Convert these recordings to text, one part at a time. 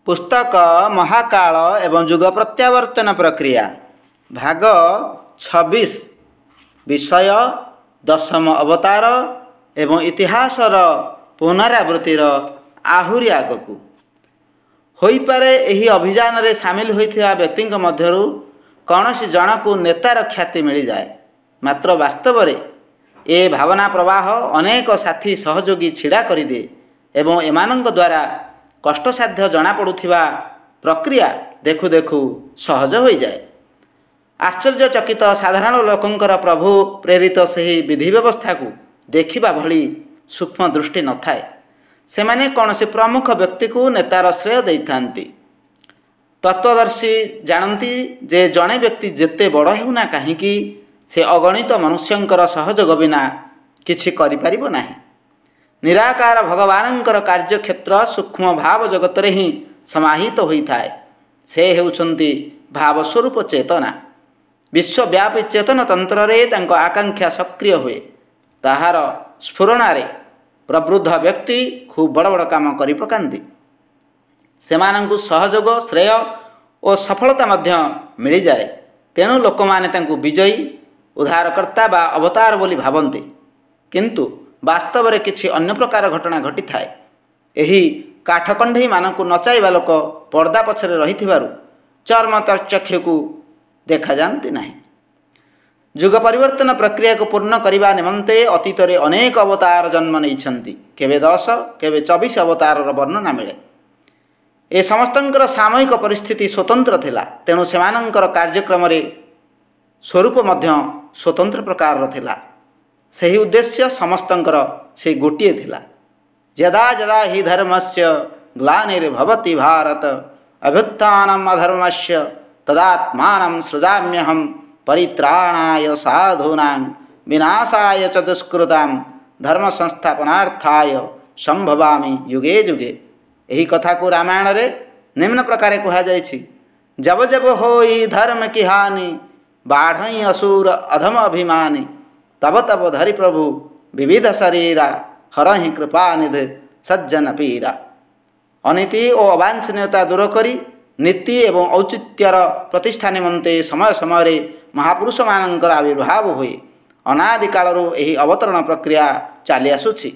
पुस्तक महाकाल एवं युग प्रत्यावर्तन प्रक्रिया भाग 26 विषय दशम अवतार एवं इतिहासर पुनरावृत्तिर आहुरी आगकू होईपारे एही अभियान रे सामिल होइथिबा व्यक्तिଙ୍କ ମଧ୍ୟରୁ कौनसी जनकु नेतार ख्याति मिल जाए। मात्र वास्तव रे ए भावना प्रवाह अनेक साथी सहयोगी छिड़ा करिदे एवं एमानंक द्वारा कष्टसाध्य जना पड़ुथिबा प्रक्रिया देखु देखु सहज हो जाए। आश्चर्यचकित साधारण लोकंकर प्रभु प्रेरित सही विधि व्यवस्था को देखिबा भली सूक्ष्म दृष्टि न थाए। सेमाने कौनसी प्रमुख व्यक्ति को नेतार श्रेय देइथांती। तत्वदर्शी जानती जे जड़े व्यक्ति जेते बड़ हेउना काहींकी से अगणित मनुष्यंकर सहयोग बिना किछि करि परिबो नाही। निराकार भगवानंकर कार्यक्षेत्र सूक्ष्म भाव जगत रे ही समाहित होइथाए। से हेउछंती भाव स्वरूप चेतना। विश्वव्यापी चेतन तंत्र रे तांको आकांक्षा सक्रिय हुए। ताहार स्फुरणारे प्रवृद्ध व्यक्ति खूब बड़ बड़ काम करि पकांती। सेमानंकु सहयोग श्रेय और सफलता मध्य मिल जाए। तेणु लोक माने तांकु विजयी उद्धारकर्ता बा अवतार बोली भावन्ति। किंतु वास्तव रे किछि अन्य प्रकार घटना घटी थाए। एही काठकंढई मानकु नचाइबा लोक पर्दा पछरे रहिथिबारु चर्म चक्षुकु देखा जानती नहीं। युग परिवर्तन प्रक्रिया को पूर्ण करने निमंते अतीत रे अनेक अवतार जन्म नहीं। केवे 10 केवे 24 अवतार वर्णना मिले। ए समस्तंकर सामयिक परिस्थिति स्वतंत्र थिला। तेणु सेमानंकर कार्यक्रम रे स्वरूप मध्य स्वतंत्र प्रकार थिला। सही उद्देश्य समस्तंकर से गोटिए थिला। यदा यदा हि धर्मस्य ग्लानिर्भवति भारत अभ्युत्थानम् अधर्मस्य तदात्मानं सृजाम्यहम् परित्राणाय साधूनां विनाशाय च दुष्कृतां धर्म संस्थापनार्थाय संभवामि युगे युगे। यही कथा को रामायण रे निम्न प्रकार कहा जायछि। जब जब होई धर्म की हानि बाढ़ई असुर अधम अभिमानी तब तब धरि प्रभु विविध शरीरा हरहि कृपा निधि सज्जन पीरा। अनीति और अवांछनीयता दूर करी नीति एवं औचित्यर प्रतिष्ठा निमंते समय समय रे महापुरुष मानकर आविर्भाव हुए। अनादि कालरू एही अवतरण प्रक्रिया चली आसुछि।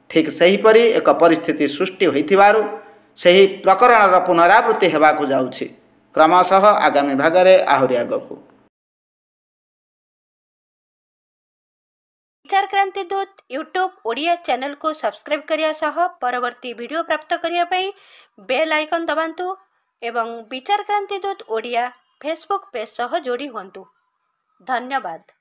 ठीक सेहीपरि एक परिस्थिति सृष्टि होइथिबारु सही प्रकरणर पुनरावृत्ति हेबाकु जाउछि। क्रमशः आगामी भागरे आहुरी आगकू। विचार क्रांति दूत यूट्यूब ओडिया चैनल को सब्सक्राइब करिया सह परवर्ती वीडियो प्राप्त करिया पई बेल आइकन दबांतु एवं विचार क्रांति दूत ओडिया फेसबुक पेज सह जोड़ी हुंतु। धन्यवाद।